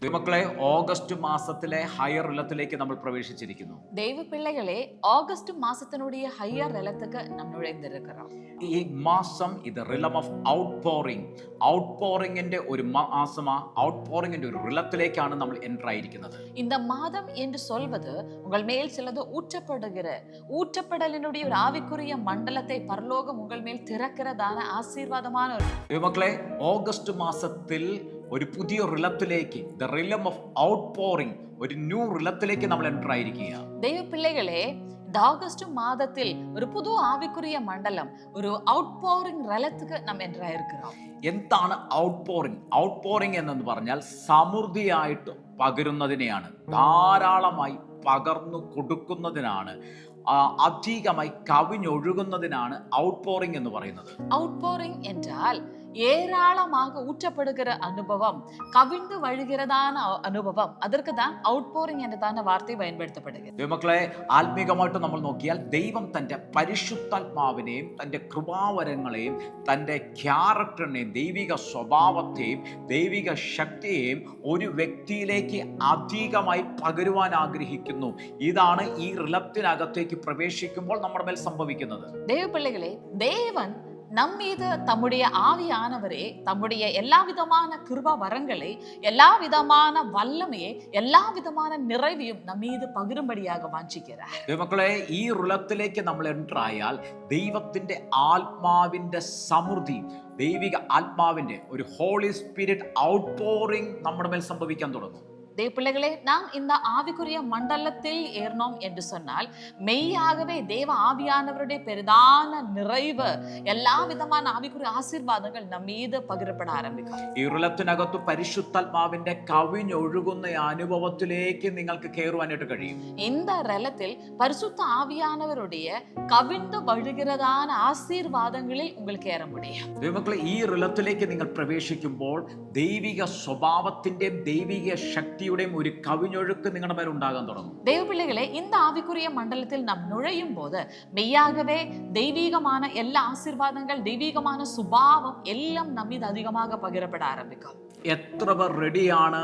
ദൈവമക്കളെ, ഓഗസ്റ്റ് മാസത്തിലെ ഹയർ ഇലത്തിലേക്ക് നമ്മൾ പ്രവേശിച്ചിരിക്കുന്നു. தெய்வ பிள்ளைகளே, ஆகஸ்ட் மாசத்தினுடைய ஹையர் நிலத்துக்கு நம்ம நுழைந்திருக்கிறோம். ഈ മാസം ഇത് റിലം ഓഫ് ഔട്ട്പോറിംഗ്. ഔട്ട്പോറിംഗിന്റെ ഒരു മാസമാ. ഔട്ട്പോറിംഗിന്റെ ഒരു റിലത്തിലേക്കാണ് നമ്മൾ എൻ്റർ ആയിരിക്കുന്നത്. இந்த மாதம் என்று சொல்வது உங்கள் மேல் சிலது ஊற்றப்படலினுடைய ஒரு ஆவிக்குரிய மண்டலத்தை பரலோகம் உங்கள் மேல் திறக்கிறதான ஆசீர்வாதமான ஒரு ദൈവമക്കളെ, ഓഗസ്റ്റ് മാസത്തിൽ ഒരു പുതിയ റിലത്തിലേക്ക്, ദ റിലം ഓഫ് ഔട്ട്പോറിംഗ്, ഒരു ന്യൂ റിലത്തിലേക്ക് നമ്മൾ എൻ്റർ ആയിരിക്കുക. தெய்வ பிள்ளைகளே, இந்த ஆகஸ்ட் மாதத்தில் ஒரு புது ஆவிக்குரிய மண்டலம், ஒரு ഔട്ട്പോറിംഗ് റലத்துக்கு நாம் എൻ്ററായിരിக்கிறோം. എന്താണ് ഔട്ട്പോറിംഗ്? ഔട്ട്പോറിംഗ് എന്നു പറഞ്ഞാൽ സമൃദ്ധിയായിട്ട് പകരുന്നതിനെയാണ്, ധാരാളമായി പകർന്നു കൊടുക്കുന്നതിനാണ്, അധികമായി കവിഞ്ഞൊഴുകുന്നതിനാണ് ഔട്ട്പോറിംഗ് എന്ന് പറയുന്നത്. ഔട്ട്പോറിംഗ് என்றால் ஏராளமாக ஊற்றப்படுகிற அனுபவம், கவிழ்ந்து வழிகிறதான அனுபவம், அதற்கு தான் ഔട്ട്പോറിംഗ് എന്നതാണ് വാർത്ത பயன்படுத்தப்படுகிறது. ദൈവമക്കളെ, ആത്മീകമായിട്ട് നമ്മൾ നോക്കിയാൽ ദൈവം തൻ്റെ പരിശുദ്ധാത്മാവിനെയും തൻ്റെ കൃപാവരങ്ങളെയും തൻ്റെ ക്യാരക്ടറിനെയും ദൈവിക സ്വഭാവത്തെയും ദൈവിക ശക്തിയെയും ഒരു വ്യക്തിയിലേക്ക് അധികമായി പകരുവാൻ ആഗ്രഹിക്കുന്നു. ഇതാണ് ഈ റിലത്തിനകത്തേക്ക് പ്രവേശിക്കുമ്പോൾ നമ്മുടെ മേൽ സംഭവിക്കുന്നത്. தேவ பிள்ளைகளே, தேவன் நம் மீது தம்முடைய ஆவியானவரே தம்முடைய எல்லா விதமான கிருபா வரங்களை, எல்லா விதமான வல்லமையை, எல்லா விதமான நிறைவையும் நம் மீது பகிரும்படியாக வாஞ்சிக்கிறார். ദൈവമക്കളെ, ഈ റിലത്തിലേക്ക് നമ്മൾ എൻ്റർ ആയാൽ ദൈവത്തിൻ്റെ ആത്മാവിൻ്റെ സമൃദ്ധി, ദൈവിക ആത്മാവിൻ്റെ ഒരു ഹോളി സ്പിരിറ്റ് ഔട്ട്പോറിംഗ് നമ്മുടെ മേൽ സംഭവിക്കാൻ തുടങ്ങും. தேவ பிள்ளைகளே, நாம் இந்த ஆவிக்குரிய மண்டலத்தில் ஏறணும் என்று சொன்னால் மெய்யாகவே தேவ ஆவியானவருடைய பெரிதான நிறைவு, எல்லா விதமான ஆவிக்குரிய ஆசீர்வாதங்கள் நம் மீது பகிரப்பட ஆரம்பிக்கும். ഈ റിലത്തിനകത്ത് പരിശുദ്ധാത്മാവിന്റെ കവിഞ്ഞൊഴുകുന്ന അനുഭവത്തിലേക്ക് നിങ്ങൾക്ക് കയറുവാനായിട്ട് കഴിയും. இந்த ரலத்தில் பரிசுத்த ஆவியானவருடைய கவிழ்ந்து வழிகிறதான ஆசீர்வாதங்களில் உங்களுக்கு ஏற முடியும். ദൈവമക്കളെ, ഈ റിലത്തിലേക്ക് നിങ്ങൾ പ്രവേശിക്കുമ്പോൾ ദൈവിക സ്വഭാവത്തിന്റെയും ദൈവിക ശക്തിയുടെയും ഒരു കവിഞ്ഞൊഴുക്ക് നിങ്ങളുടെ മേൽ ഉണ്ടാകാൻ തുടങ്ങും. தேவ பிள்ளைகளே, இந்த ஆவிக்குரிய மண்டலத்தில் நாம் நுழையும் போது மெய்யாகவே தெய்வீகமான எல்லா ஆசீர்வாதங்கள், தெய்வீகமான சுபாவம் எல்லாம் நம்ம மீது அதிகமாக பகிரப்பட ஆரம்பிக்கும். എത്ര പേർ റെഡിയാണ്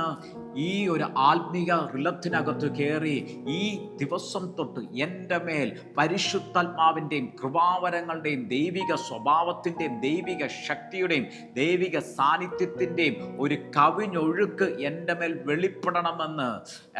ഈ ഒരു ആത്മീക റിലത്തിനകത്ത് കയറി ഈ ദിവസം തൊട്ട് എൻ്റെ മേൽ പരിശുദ്ധാത്മാവിൻ്റെയും കൃപാവരങ്ങളുടെയും ദൈവിക സ്വഭാവത്തിൻ്റെയും ദൈവിക ശക്തിയുടെയും ദൈവിക സാന്നിധ്യത്തിൻ്റെയും ഒരു കവിഞ്ഞൊഴുക്ക് എൻ്റെ മേൽ വെളിപ്പെടണമെന്ന്,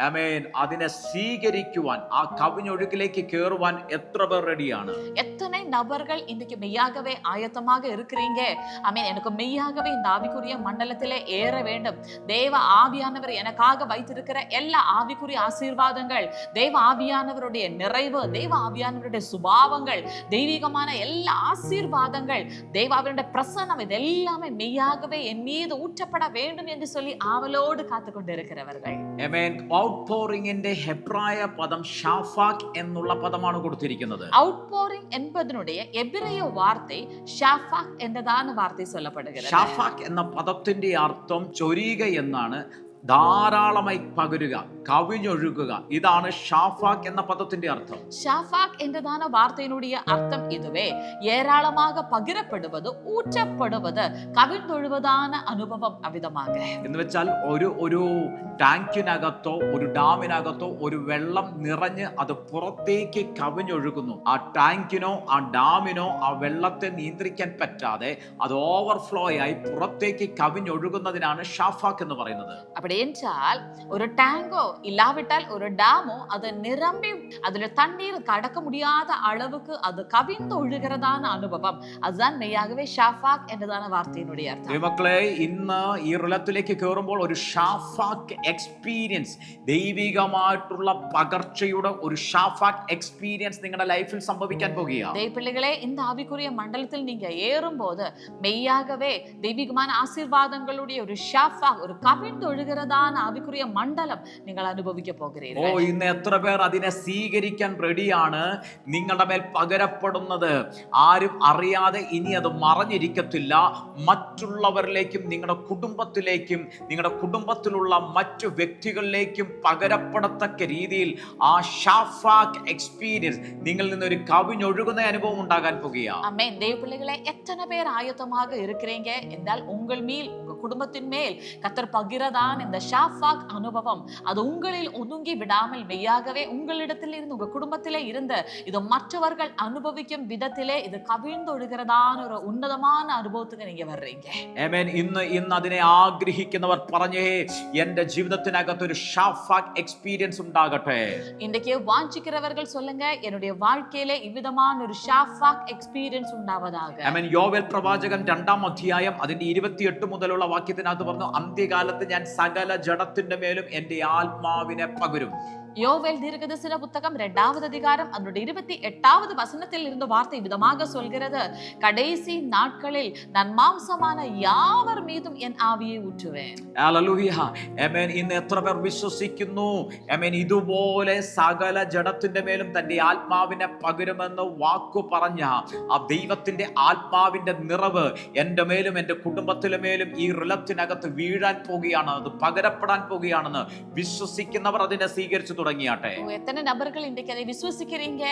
ആമേൻ, അതിനെ സ്വീകരിക്കുവാൻ, ആ കവിഞ്ഞൊഴുക്കിലേക്ക് കയറുവാൻ എത്ര പേർ റെഡിയാണ്? எத்தனை நபர்கள் இன்றைக்கு மெய்யாகவே ஆயத்தமாக இருக்கிறீங்க? ஆமென். எனக்கு மெய்யாகவே இந்த ஆவிக்குரிய மண்டலத்திலே ஏற வேண்டும். தேவ ஆவியானவர் எனக்காக வைத்திருக்கிற எல்லா ஆவிக்குரிய ஆசீர்வாதங்கள், தேவ ஆவியானவருடைய நிறைவு, தேவ ஆவியானவருடைய சுபாவங்கள், தெய்வீகமான எல்லா ஆசீர்வாதங்கள், தேவாவினுடைய பிரசன்னம், இது எல்லாமே மெய்யாகவே என் மீது ஊற்றப்பட வேண்டும் என்று சொல்லி ஆவலோடு காத்து கொண்டிருக்கிறவர்கள். ആമേൻ. ഔട്ട്പോറിംഗിന്റെ ഹെബ്രായ പദം ഷാഫാക്ക് എന്നുള്ള പദമാണ് കൊടുത്തിരിക്കുന്നത്. ഔട്ട്പോറിംഗ് என்பதனுடைய എബ്രായ വാർത്ത ഷാഫാക്ക് എന്നതാണ് വാർത്ത சொல்லப்படுகிறது. ഷാഫാക്ക് എന്ന പദത്തിന്റെ അർത്ഥം ചൊരിയുക എന്നാണ്. ധാരാളമായി പകരുക, കവിഞ്ഞൊഴുകുക, ഇതാണ് ഷാഫാക്ക് എന്ന പദത്തിന്റെ അർത്ഥം. ஷாஃபாக் என்றதான வார்த்தையினுடைய அர்த்தம் இதுவே. ஏராளமாக பகிரப்படுவது, ஊற்றப்படுவது, கவிழ்ந்தொழுவதான அனுபவம் அவ்விதமாக. എന്ന് വെച്ചാൽ ഒരു ടാങ്കിനകത്തോ ഒരു ഡാമിനകത്തോ ഒരു വെള്ളം നിറഞ്ഞ് അത് പുറത്തേക്ക് കവിഞ്ഞൊഴുകുന്നു. ആ ടാങ്കിനോ ആ ഡാമിനോ ആ വെള്ളത്തെ നിയന്ത്രിക്കാൻ പറ്റാതെ അത് ഓവർഫ്ലോ ആയി പുറത്തേക്ക് കവിഞ്ഞൊഴുകുന്നതിനാണ് ഷാഫാക്ക് എന്ന് പറയുന്നത്. அப்படி என்றால் ஒரு டேங்கோ இல்லாவிட்டால் ஒரு டேமோ அது நிரம்பி அதுல தண்ணீர் கடக்க முடியாத அளவுக்கு அது கவிழ்ந்து ஒழுகிறதான அனுபவம், அதுதான் மெய்யாகவே ஷாஃபாக் എന്നതാണ് വാർത്തയിനുடைய അർത്ഥം. ദൈവമക്കളെ, ഇന്ന് ഈ റിലത്തിലേക്ക് കയറുമ്പോൾ ഒരു ഷാഫാക്ക് എക്സ്പീരിയൻസ്, ദൈവികമായിട്ടുള്ള പകർച്ചയുടെ ഒരു ഷാഫാക്ക് എക്സ്പീരിയൻസ് നിങ്ങളുടെ ലൈഫിൽ സംഭവിക്കാൻ പോകുകയാണ്. தேவ பிள்ளைகளே, இந்த ஆவிக்குரிய மண்டலத்தில் நீங்க ஏறும்போது மெய்யாகவே தெய்வீகமான ஆசீர்வாதங்களுடைய ஒரு ஷாஃபாக், ஒரு கவிழ்ந்து ഒഴുகிறதான ആവിക്കുரிய മണ്ഡലം നിങ്ങൾ അനുഭവിക്കാൻ പോകുന്നீர்கள். ഇന്ന് എത്ര പേർ അതിനെ സ്വീകരിക്കാൻ റെഡിയാണ്? നിങ്ങളുടെ മേൽ പകരപ്പെടുന്നത് ആരും അറിയാതെ ഇനി അത് മറഞ്ഞിരിക്കത്തില്ല. മറ്റുള്ളവരിലേക്കും നിങ്ങളുടെ കുടുംബത്തിലേക്കും നിങ്ങളുടെ കുടുംബത്തിലുള്ള മറ്റു വ്യക്തികളിലേക്കും പകരപ്പെടത്തക്ക രീതിയിൽ ആ ഷാഫാക്ക് എക്സ്പീരിയൻസ് നിങ്ങളിൽ നിന്നൊരു കവിഞ്ഞൊഴുകുന്ന അനുഭവം ഉണ്ടാകാൻ പോകുകയാണ്. ஆமென். தேவ பிள்ளைகளே, எத்தனை பேர் ஆயத்தமாக இருக்கிறீங்க என்றால் உங்கள் மேல், உங்க குடும்பத்தின் மேல் கர்த்தர் பகிரதான இந்த ஷாஃபாக் அனுபவம் அது உங்களில் ஒதுங்கி விடாமல் மெய்யாகவே உங்களிடத்தில் இருந்து உங்க குடும்பத்திலே இருந்து இது மற்றவர்கள் அனுபவிக்கும் விதத்திலே இது കവിഴ്ന്നൊഴുകുന്നതാണ് ഒരു ഉന്നതமான അനുഭവத்துக்கு நீங்க வர்றீங்க. ആമേൻ. ഇന്ന് അതിനെ ആഗ്രഹിക്കുന്നവർ പറഞ്ഞേ, എന്റെ ജീവിതത്തിനകത്ത് ഒരു ഷാഫാക് എക്സ്പീരിയൻസ് ഉണ്ടാകട്ടെ. இன்றைக்கு வாஞ்சிக்கிறவர்கள் சொல்லுங்க, என்னுடைய வாழ்க்கையிலே இவ்விதமான ஒரு ஷாஃபாக் எக்ஸ்பீரியன்ஸ் உண்டாவதாக. ആമേൻ. യോവേൽ പ്രവാചകൻ 2-ാം അധ്യായം അതിന്റെ 28 മുതലുള്ള വാക്യത്തിനകത്ത് പറഞ്ഞു, അന്ത്യകാലത്ത് ഞാൻ സകല ജഡത്തിന്റെ മേലും എന്റെ ആത്മാവിനെ പകരും. யோவேல் தீர்க்கதரிசன புத்தகம் 2வது அதிகாரம் அதனுடைய 28வது வசனத்தில் இருந்து வார்த்தை விதமாக சொல்கிறது, கடைசி நாட்களில் நான் மாംസமான யாவர் மீதும் என் ஆவியை ஊற்றுவேன். ഹല്ലേലൂയ. ആമേൻ. ഇന്ന് എത്ര പേർ വിശ്വസിക്കുന്നു? ആമേൻ. ഇതുപോലെ സകല ജഡത്തിന്റെ മേലും തന്റെ ആത്മാവിനെ പകരുമെന്ന് വാക്കു പറഞ്ഞ ആ ദൈവത്തിന്റെ ആത്മാവിന്റെ നിറവ് എന്റെ മേലും എന്റെ കുടുംബത്തിലെ മേലും ഈ റിലത്തിനകത്ത് വീഴാൻ പോകുകയാണ്, അത് പകരപ്പെടാൻ പോകുകയാണെന്ന് വിശ്വസിക്കുന്നവർ അതിനെ സ്വീകരിച്ചു തുടങ്ങിയാട്ടെ. எத்தனை நபர்கள் இன்றைக்கு அதை விசுவசிக்கிறீங்க?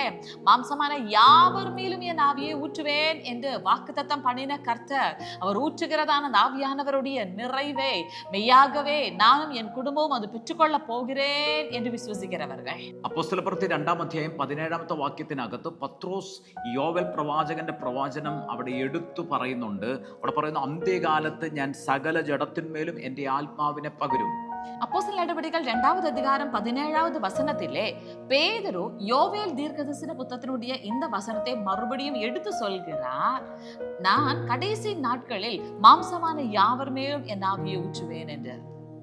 மாம்சமான யாவர் மேலும் என் ஆவியை ஊற்றுவேன் என்று வாக்குத்தத்தம் பண்ணின கர்த்தர் அவர் ஊற்றுகிறதான ஆவியானவருடைய நிறைவை மெய்யாகவே நானும் என் குடும்பமும் அது பெற்றுக்கொள்ள போகிறேன் என்று വിശ്വസിக்கிறവர்கள். അപ്പോസ്തലപ്രവൃത്തി 2-ാം അധ്യായം 17-ാമത്തെ വാക്യത്തിനകത്ത് പത്രോസ് യോവേൽ പ്രവാചകന്റെ പ്രവചനം അവിടെ എടുത്തു പറയുന്നുണ്ട്. അവിടെ പറയുന്നു, അന്ത്യകാലത്ത് ഞാൻ സകല ജഡത്തിന്മേലും എന്റെ ആത്മാവിനെ പകരും. அப்போஸ்தலர் நடபடிகள் 2வது அதிகாரம் 17வது வசனத்திலே பேதுரு யோவேல் தீர்க்கதரிசன புத்தகத்தினுடைய இந்த வசனத்தை மறுபடியும் எடுத்து சொல்கிறார், நான் கடைசி நாட்களில் மாംസமான யாவர் மேலும் என் ஆவியை ஊற்றுவேன் என்று.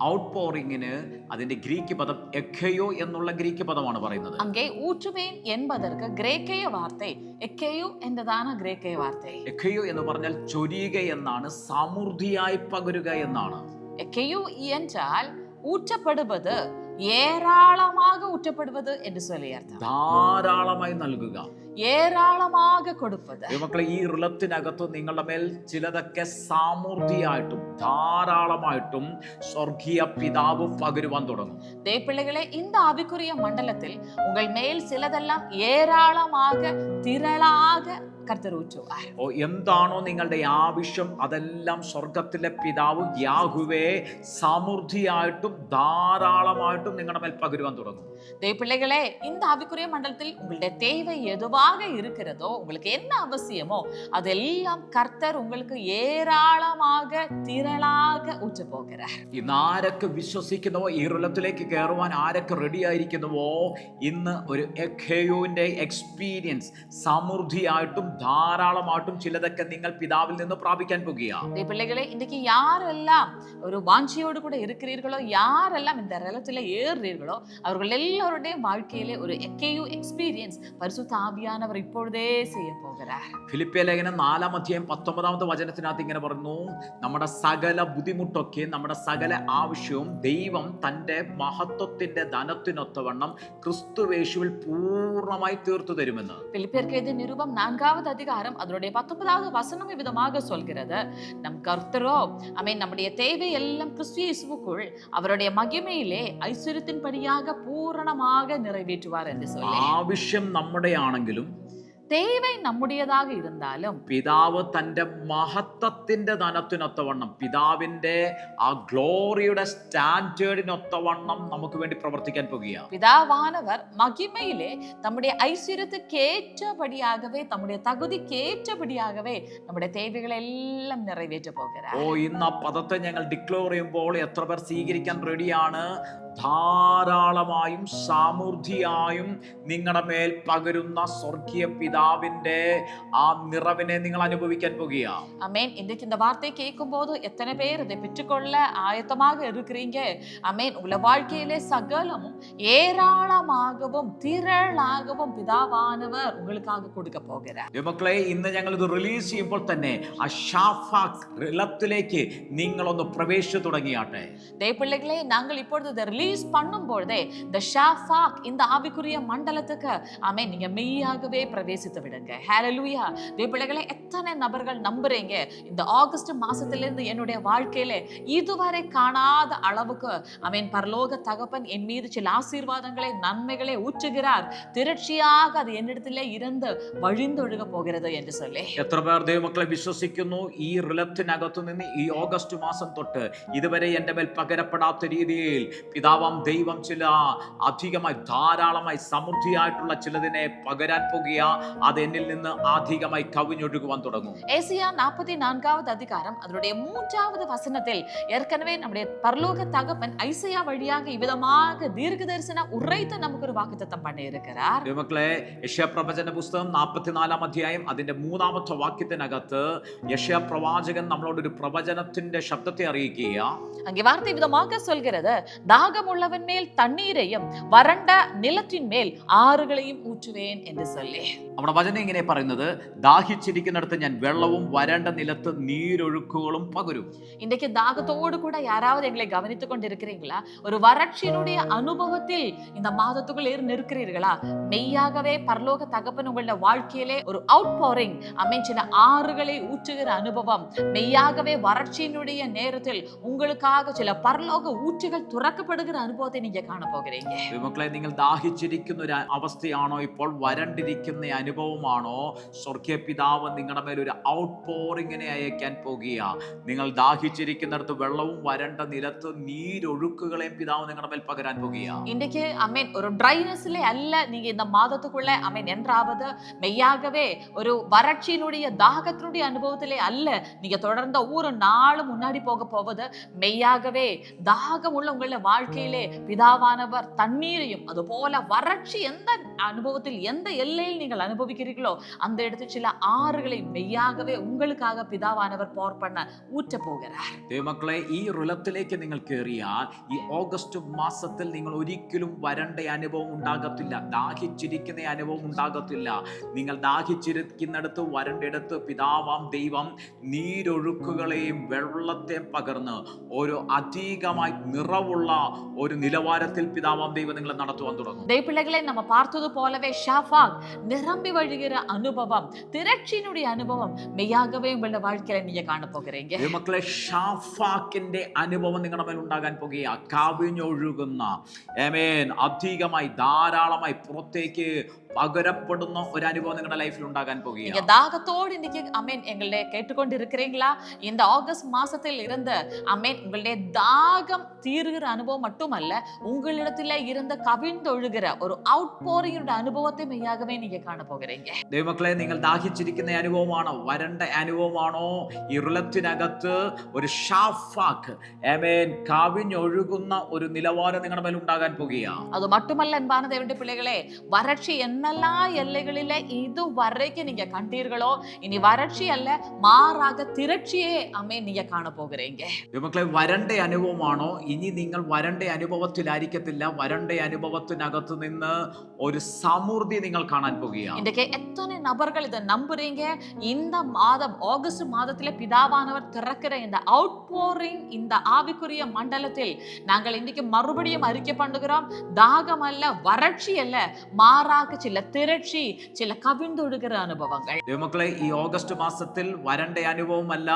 ഔട്ട് പോറിങ്ങിന് അതിന്റെ ഗ്രീക്ക് പദം എക്കയോ എന്നുള്ള ഗ്രീക്ക് പദമാണ് പറയുന്നത്. அங்கே ஊற்றுவேன் என்பதற்கு கிரேக்கைய வார்த்தை എക്കയോ എന്നതാണ് ഗ്രേക്കയ വാർத்தை. എക്കയോ എന്ന് പറഞ്ഞാൽ ചൊരിയുക എന്നാണ്, സമൃദ്ധിയായി പകരുക എന്നാണ്. എക്കയോ என்றால் ஊற்றப்படுவது, ஏராளமாக ஊற்றப்படுவது என்று சொல்லி அர்த்தம். ധാരാളമായി നൽകുക, ஏராளமாக கொடுப்பது. മക്കളെ, ഈ റിലത്തിനകത്ത് നിങ്ങളുടെ മേൽ ചിലതൊക്കെ സമൃദ്ധിയായിട്ടും ധാരാളമായിട്ടും സ്വർഗീയ പിതാവ് പകരുവാൻ തുടങ്ങും. தேவப்பிள்ளைகளே, இந்த ஆவிக்குரிய மண்டலத்தில் உங்கள் மேல் சிலதெல்லாம் ஏராளமாக திரளாக കർത്തർ ഊറ്റുവാർ. എന്താണോ നിങ്ങളുടെ ആവശ്യം അതെല്ലാം സ്വർഗത്തിലെ പിതാവ് യാഹുവേ സമൃദ്ധിയായിട്ടും ധാരാളമായിട്ടും നിങ്ങളുടെ മേൽ പകരുവാൻ തുടങ്ങും. தேவப்பிள்ளைகளே, இந்த ஆவிக்குரிய மண்டலத்தில் உங்களுடைய தேவை எதுவாக இருக்கிறதோ, உங்களுக்கு என்ன அவசியமோ அதெல்லாம் கர்த்தர் உங்களுக்கு ஏராளமாக திரளாக ஊற்ற போகிறார். ഇന്ന് ആരൊക്കെ വിശ്വസിക്കുന്നുവോ, ഈ റിലത്തിലേക്ക് കയറുവാൻ ആരൊക്കെ റെഡി ആയിരിക്കുന്നുവോ, ഇന്ന് ഒരു എഖയോന്റെ എക്സ്പീരിയൻസ് സമൃദ്ധിയായിട്ടും ധാരാളമായിട്ടും ചിലതൊക്കെ നിങ്ങൾ പിതാവിൽ നിന്ന് പ്രാപിക്കാൻ പോകുക. பிள்ளைகளே, இன்னைக்கு யாரெல்லாம் ஒரு வாஞ்சியோடு கூட இருக்கிறீர்களோ, யாரெல்லாம் இந்த ரலத்திலே ஏறுறீர்களோ, அவர்கள் எல்லாருடைய வாழ்க்கையிலே ஒரு எக்கேயு எக்ஸ்பீரியன்ஸ் பரிசுத்த ஆவியானவர் இப்பொழுதே செய்ய போகிறார். ഫിലിപ്പിയ ലേഖനം 4-ാം അധ്യായം 19-ാമത്തെ വചനത്തിനകത്ത് ഇങ്ങനെ പറഞ്ഞു, നമ്മുടെ സകല ബുദ്ധിമുട്ടൊക്കെ, നമ്മുടെ സകല ആവശ്യവും ദൈവം തന്റെ മഹത്വത്തിന്റെ ധനത്തിനൊത്തവണ്ണം ക്രിസ്തുവേശുവിൽ പൂർണ്ണമായി തീർത്തു തരുമെന്ന്. பிலிப்பியருக்கு எழுதிய நிருபம் 4வது அதிகாரம் அதனுடைய 19வது வசனம் விதமாக சொல்கிறது, நம் கர்த்தரோ நம்முடைய தேவை எல்லாம் கிறிஸ்து இயேசுவுக்குள் அவருடைய மகிமையிலே ஐஸ்வரியத்தின்படியாக பூரணமாக நிறைவேற்றுவார் என்று சொல்லி. ആവശ്യം നമ്മുടെ ആണെങ്കിലും, தேவை நம்முடையதாக இருந்தாலும், പിതാവ് തന്റെ മഹത്വത്തിന്റെ ധനത്തിനൊത്തവണ്ണം, പിതാവിന്റെ ആ ഗ്ലോറിയുടെ സ്റ്റാൻഡേർഡിനൊത്തവണ്ണം നമുക്ക് വേണ്ടി പ്രവർത്തിക്കാൻ പോകുക. பிதாவானவர் மகிமையிலே தம்முடைய ஐஸ்வரியத்துக்கு ஏற்றபடியாகவே, தம்முடைய தகுதிக்கு ஏற்றபடியாகவே நம்முடைய தேவைகளை எல்லாம் நிறைவேற்ற போகிறார். ഇന്ന് ആ പദത്തെ ഞങ്ങൾ ഡിക്ലെയർ ചെയ്യുമ്പോൾ എത്ര പേർ സ്വീകരിക്കാൻ റെഡിയാണ്? ധാരാളമായും സമൃദ്ധിയായും നിങ്ങളുടെ മേൽ പകരുന്ന സ്വർഗീയ പിതാവിന്റെ ആ നിറവിനെ നിങ്ങൾ അനുഭവിക്കാൻ പോകുക. ஆமென். இன்றைக்கு இந்த வார்த்தை கேட்கும் போது எத்தனை பேர் இதை பெற்றுக்கொள்ள ஆயத்தமாக இருக்கிறீங்க? ஆமென். உங்க வாழ்க்கையிலே சகலமும் ஏராளமாகவும் திரளாகவும் பிதாவானவர் உங்களுக்காக கொடுக்க போகிறார். മക്കളെ, ഇന്ന് ഞങ്ങൾ ഇത് റിലീസ് ചെയ്യുമ്പോൾ തന്നെ ആ ഷാഫാക് റിലത്തിലേക്ക് നിങ്ങളൊന്ന് പ്രവേശിച്ചു തുടങ്ങിയാട്ടെ. தேவப்பிள்ளைகளே, நாங்கள் இப்பொழுது இதை ரிலீஸ் பண்ணும் பொழுதே இந்த ஷாஃபாக் இந்த ஆவிக்குரிய மண்டலத்துக்கு ஆமென் நீங்க மெய்யாகவே பிரவேசித்து விடுங்க. ஹalleluya. தேவபிள்ளைகளே, எத்தனை நபர்கள் நம்புறீங்க இந்த ஆகஸ்ட் மாசத்திலிருந்து என்னுடைய வாழ்க்கையில இதுவரை காணாத அளவுக்கு ஆமென் பரலோக தகப்பன் என் மீது சில ஆசீர்வாதங்களை நன்மைகளை ஊற்றுகிறார், തിരച്ചിயாக അത് എന്നിടത്തിലെ ഇരന്ന് വഴിന്തൊഴുക പോകരുത് എന്ന് சொல்லி. എത്ര പേർ ദൈവമക്കളെ വിശ്വസിക്കുന്നു ഈ റിലത്തിനകത്തു നിന്ന് ഈ ഓഗസ്റ്റ് മാസം തൊട്ട് ഇതുവരെ എൻ്റെ മേൽ പകരപ്പെടാത്ത രീതിയിൽ പിതാവാം ദൈവം ചില അധികമായി ധാരാളമായി സമൃദ്ധിയായിട്ടുള്ള ചിലതിനെ പകരാൻ പോകുക, അത് എന്നിൽ നിന്ന് അധികമായി കവിഞ്ഞൊഴുകുവാൻ തുടങ്ങും. ഏശയ്യാ 44வது அதிகாரம் அதனுடைய 3வது வசனத்தில் ஏற்கனவே நம்முடைய பரலோக தகப்பன் ஐசையா வழியாக இவ்விதமாக தீர்க்க தரிசன உரைத்து நமக்கு ஒரு வாக்குத்தத்தம் பண்ணி இருக்கிறார். ദൈവമക്കളെ, യെശയ്യാ പ്രവചന പുസ്തകം 44 അധ്യായം അതിന്റെ 3ാമത്തെ വാക്യത്തിനകത്ത് യെശയ്യാ പ്രവാചകൻ നമ്മളോട് ഒരു പ്രവചനത്തിന്റെ ശബ്ദത്തെ അറിയിക്കുക. அங்கே வார்த்தை விதமாக சொல்கிறது, தாகம் உள்ளவன் மேல் தண்ணீரையும் வறண்ட நிலத்தின் மேல் ஆறுகளையும் ஊற்றுவேன் என்று சொல்லி. നമ്മുടെ വചനം ഇങ്ങനെ പറയുന്നത്, ദാഹിച്ചിരിക്കുന്നിടത്ത് ഞാൻ വെള്ളവും വരണ്ട നിലത്ത് നീരൊഴുക്കുകളും പകരും. இன்றைக்கு தாகத்தோடு கூட யாராவது எங்களை கவனித்துக் கொண்டிருக்கிறீங்களா? ஒரு வறட்சியினுடைய அனுபவத்தில் இந்த மாதத்துக்குள் இருக்கிறீர்களா? மெய்யாகவே பரலோக தகப்பன் உங்களுடைய வாழ்க்கையிலே ஒரு அவுட் போரிங் அமைச்சின ஆறுகளை ஊற்றுகிற அனுபவம், மெய்யாகவே வறட்சியினுடைய நேரத்தில் உங்களுக்காக சில பரலோக ஊற்றுகள் തുറക്കപ്പെടുகிற അനുഭവത്തെ நீங்க കാണ പോകുறீங்க. മക്കളെ, നിങ്ങൾ ദാഹിച്ചിരിക്കുന്ന ഒരു അവസ്ഥയാണോ, ഇപ്പോൾ വരണ്ടിരിക്കുന്ന അനുഭവമാണോ? സ്വർഗീയ പിതാവ് നിങ്ങളുടെ മേൽ ഒരു ഔട്ട് പോറിങ്ങിനെ അയക്കാൻ പോകുക. നിങ്ങൾ ദാഹിച്ചിരിക്കുന്നിടത്ത് വെള്ളവും വരണ്ട നിലത്ത് നീരൊഴുക്കുകളെയും പിതാവ് നിങ്ങളുടെ മേൽ പകരാൻ പോകുക. இன்றைக்கு அமேன் ஒரு ட்ரைனஸ்ல அல்ல நீங்க இந்த மாதத்துக்குள்ள அமேன் என்றாவது மெய்யாகவே ஒரு வறட்சியினுடைய தாகத்தினுடைய அனுபவத்திலே அல்ல நீங்க தொடர்ந்த ஒவ்வொரு நாளும் முன்னாடி போக போவது, மெய்யாகவே தாகம் உள்ள உங்கள வாழ்க்கையிலே பிதாவானவர் தண்ணீரையும் அது போல வறட்சி எந்த அனுபவத்தில் எந்த எல்லையில் நீங்கள் அனுபவிக்கிறீர்களோ அந்த இடத்தில் சில ஆறுகளை மெய்யாகவே உங்களுக்காக பிதாவானவர் போர் பண்ண ஊற்ற போகிறார். ദൈവമക്കളെ, ഈ റിലത്തിലേക്ക് നിങ്ങൾ കയറിയാൽ ഈ ഓഗസ്റ്റ് മാസത്തിൽ നിങ്ങൾ ഒരിക്കലും വരണ്ട അനുഭവം ഉണ്ടാകത്തില്ല, ദാഹിച്ചിരിക്കുന്ന അനുഭവം ഉണ്ടാകത്തില്ല. നിങ്ങൾ ദാഹിച്ചിരിക്കുന്നിടത്ത് വരണ്ടെടുത്ത് പിതാവാം ദൈവം നീരൊഴുക്കുകളെയും വെള്ളത്തെയും പകർന്ന് ഒരു അധികമായി നിറവുള്ള ഒരു നിലവാരത്തിൽ പിതാവാം ദൈവം നിങ്ങളെ നടത്തുവാൻ തുടങ്ങും. ദൈവപിള്ളകളെ, നമ്മ பார்த்தது போலவே ஷாஃபாக் நிரம்பி வழிகிற அனுபவம், திரட்சியினுடைய அனுபவம் மெய்யாகவே உங்களுடைய வாழ்க்கையில நீங்க காண போகிறீங்க. മക്കളെ, ഷാഫാക്കിന്റെ അനുഭവം നിങ്ങളുടെ മേൽ ഉണ്ടാകാൻ പോകുക. കവിഞ്ഞൊഴുകുന്ന ആമേൻ അധികമായി ധാരാളമായി പുറത്തേക്ക് പകരപ്പെടുന്ന ഒരു അനുഭവം നിങ്ങളുടെ ലൈഫിൽ ഉണ്ടാകാൻ പോകുക. நீங்க தாகத்தோடு இன்னைக்கு அமேன் எங்களை கேட்டுக்கொண்டு இருக்கிறீங்களா? இந்த ஆகஸ்ட் மாசத்தில் இருந்து அமேன் உங்களுடைய தாகம் தீருகிற அனுபவம் மட்டுமல்ல, உங்களிடத்துல இருந்த கவிழ்ந்தொழுகிற ஒரு அவுட் போரிங்கிற அனுபவத்தை மெய்யாகவே நீங்க காண போகிறீங்க. ദൈവമക്കളെ, നിങ്ങൾ ദാഹിച്ചിരിക്കുന്ന അനുഭവമാണോ, വരണ്ട അനുഭവമാണോ? ഈ റിലത്തിനകത്ത് ഒരു ഷാഫാക്ക് ആമേൻ കവിഞ്ഞൊഴുകുന്ന ഒരു നിലവാരം നിങ്ങളുടെ മേൽ ഉണ്ടാകാൻ പോകുക. அது மட்டுமல்ல அன்பான தேவனுடைய பிள்ளைகளே, வறட்சி என்னெல்லாம் எல்லைகளிலே இதுவரைக்கும் நீங்க கண்டீர்களோ, இனி வறட்சி அல்ல, மாறாக திரட்சியே அமேன் நீங்க காண போகிறீங்க. ദൈവമക്കളെ, വരണ്ട അനുഭവമാണോ? ഇനി നിങ്ങൾ വരണ്ട അനുഭവത്തിലായിരിക്കത്തില്ല, വരണ്ട അനുഭവത്തിനകത്ത് നിന്ന് ഒരു സമൃദ്ധി നിങ്ങൾ കാണാൻ പോകുക. இன்றைக்கு எத்தனை நபர்கள் இதை நம்புறீங்க? இந்த மாதம் ஆகஸ்ட் மாதத்திலே பிதாவானவர் திறக்கிற இந்த அவுட் போரிங் இந்த ஆவிக்குரிய மண்டலத்தில் நாங்கள் இன்றைக்கு மறுபடியும் அறிக்கை பண்ணுகிறோம், தாகம் அல்ல, வறட்சி அல்ல, மாறாக ചില തിരക്ഷി, ചില കവിഞ്ഞൊഴുകുന്ന അനുഭവങ്ങൾ. ദൈവമക്കളെ, ഈ ഓഗസ്റ്റ് മാസത്തിൽ വരണ്ട അനുഭവമല്ല,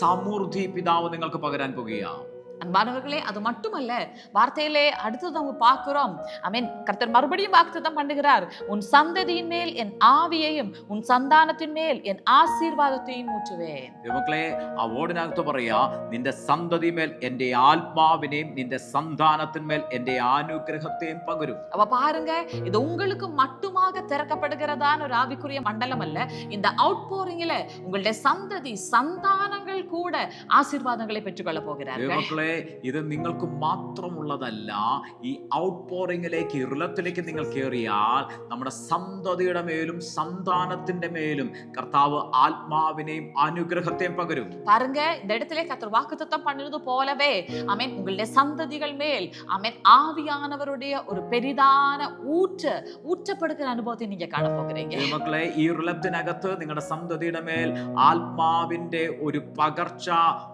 സമൃദ്ധി പിതാവ് നിങ്ങൾക്ക് പകരാൻ പോകുക. அன்பானவர்களே, அது மட்டுமல்ல, வார்த்தையிலே அடுத்து நம்ம பார்க்கிறோம், ஆமென், கர்த்தர் மறுபடியும் வாக்குத்தத்தம் பண்ணுகிறார், உன் சந்ததியின் மேல் என் ஆவியையும் உன் சந்தானத்தின் மேல் என் ஆசீர்வாதத்தையும் ஊற்றுவேன். ദൈവമക്കളെ, ആ ഓടിനകത്ത് പറയാ, നിന്റെ സന്തതിമേൽ എന്റെ ആത്മാവിനെയും നിന്റെ സന്താനത്തിന്മേൽ എന്റെ അനുഗ്രഹത്തെയും പകരും. அப்ப பாருங்க, இது உங்களுக்கு மட்டுமாக திறக்கப்படுகிறதான ஒரு ஆவிக்குரிய மண்டலம் அல்ல. இந்த அவுட் போரிங்ல உங்களுடைய சந்ததி சந்தானங்கள் கூட ஆசீர்வாதங்களை பெற்றுக்கொள்ள போகிறார்கள். ഇത് നിങ്ങൾക്ക് മാത്രമുള്ളതല്ല. ഈ ഔട്ട് പോറിങ്ങിലേക്ക്, റിലത്തിലേക്ക് നിങ്ങൾ കയറിയാൽ നമ്മുടെ സന്തതിയുടെ മേലും സന്താനത്തിന്റെ മേലും കർത്താവ് ആത്മാവിനെയും അനുഗ്രഹത്തെയും പകരും. பாருங்க, இந்த இடத்திலே கர்த்தர் வாக்குத்தத்தம் பண்ணது போலவே ஆமென் உங்களுடைய சந்ததிகள் மேல் ஆமென் ஆவியானவருடைய ஒரு பெரிதான ஊற்றப்படுகிற அனுபவத்தை நீங்க காண போகிறீங்க. മക്കളെ, ഈ റിലത്തിനകത്ത് നിങ്ങളുടെ സന്തതിയുടെ മേൽ ആത്മാവിന്റെ ഒരു പകർച്ച,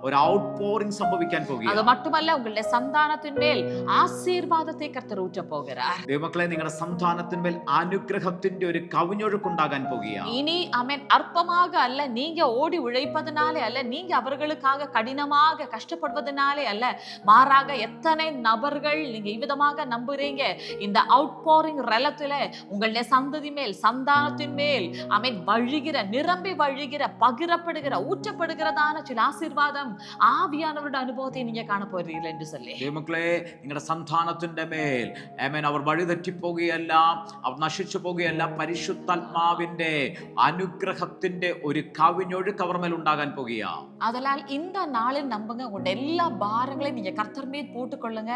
ഒരു ഔട്ട് പോറിംഗ് സംഭവിക്കാൻ പോകുക. அது அது மட்டுமல்ல, உங்களுடைய சந்தானத்தின் மேல் ஆசீர்வாதத்தை கர்த்தர் ஊற்ற போகிறார். ദൈവമക്കളെ, നിങ്ങളുടെ സന്താനത്തിന്മേൽ അനുഗ്രഹത്തിന്റെ ഒരു കവിഞ്ഞൊഴുക്കുണ്ടാകാൻ പോകുകയാണ്. இனி ஆமென் அற்பமாக அல்ல, நீங்க ஓடி உழைப்பதனாலே அல்ல, நீங்க அவர்களுக்காக கடினமாக கஷ்டப்படுவதனாலே அல்ல, மாறாக எத்தனை நபர்கள் நீங்க இவ்விதமாக நம்புறீங்க, இந்த அவுட் போரிங் ரலத்துல உங்களுடைய சந்ததி மேல் சந்தானத்தின் மேல் ஆமென் வழிகிற, நிரம்பி வழிகிற, பகிரப்படுகிற, ஊற்றப்படுகிறதான சில ஆசீர்வாதம் ആവിയാനവരുടെ അനുഭവത്തെ നീங்க കാണ പോறீர்கள் என்று சொல்லி. ദൈവമക്കളെ, നിങ്ങളുടെ സന്താനത്തിന്റെ മേൽ ആമേൻ അവർ വഴിതെറ്റിപ്പോകുകയല്ല, അവർ നശിച്ചു പോകുകയല്ല. പരിശുദ്ധാത്മാവിന്റെ അനുഗ്രഹത്തിന്റെ ഒരു കവിഞ്ഞൊഴുക്ക് അവർ മേൽ ഉണ്ടാകാൻ പോകുകയാണ്. அதனால் இந்த நாளில் நம்புங்க, உங்களுடைய எல்லா பாரங்களையும் நீங்க கர்த்தர் மீது போட்டுக்கொள்ளுங்க.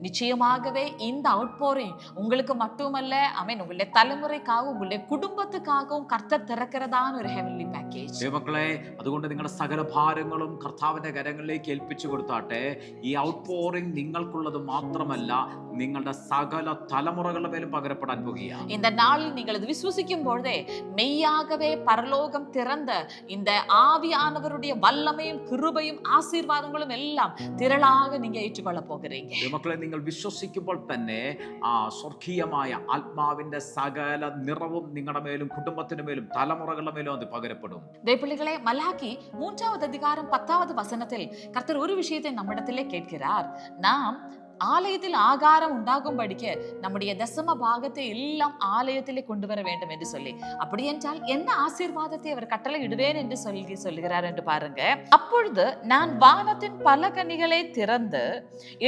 நிச்சயமாகவே இந்த அவுட்போரிங் உங்களுக்கு மட்டுமல்ல, ஆமென், உங்களுடைய தலைமுறைக்காகவும் உங்களுடைய കുടുംബத்துக்காகவும் கர்த்தர் திறக்கிறதான ஒரு ஹெவன்லி பேக்கேஜ். ദൈവമക്കളെ, അതുകൊണ്ട് നിങ്ങളുടെ സകല ഭാരങ്ങളും കർത്താവിന്റെ കരങ്ങളിലേക്ക് ഏൽപ്പിച്ചു കൊടുത്താട്ടെ. ഈ ഔട്ട് പോറിംഗ് നിങ്ങൾക്കുള്ളത് മാത്രമല്ല, നിങ്ങളുടെ സകല തലമുറകളുടെ മേലും പകരപ്പെടാൻ പോകുകയാണ്. இந்த நாளில் நீங்கள் இது விசுவசிக்கும் பொழுதே மெய்யாகவே பரலோகம் திறந்த இந்த ஆவியானவருடைய வல்லமையும் கிருபையும் ஆசீர்வாதங்களும் எல்லாம் திரளாக நீங்க ஏற்றுக்கொள்ள போகிறீங்க. ദൈവമക്കളെ, നിങ്ങൾ വിശ്വസിക്കുമ്പോൾ തന്നെ ആ സ്വർഗീയമായ ആത്മാവിന്റെ സകല നിറവും നിങ്ങളുടെ മേലും കുടുംബത്തിന് മേലും തലമുറകളുടെ മേലും അത് പകരപ്പെടും. தேவப்பிள்ளைகளே, மலாக்கி 3வது அதிகாரம் 10வது வசனத்தில் கர்த்தர் ஒரு விஷயத்தை நம்மிடத்திலே கேட்கிறார். நாம் ஆலயத்தில் ஆகாரம் உண்டாகும்படிக்கு நம்முடைய தசம பாகத்தை எல்லாம் ஆலயத்திலே கொண்டு வர வேண்டும் என்று சொல்லி, அப்படி என்றால் என்ன ஆசீர்வாதத்தை அவர் கட்டளை இடுவேன் என்று சொல்லுகிறார் என்று பாருங்க. அப்பொழுது நான் வானத்தின் பல கனிகளை திறந்து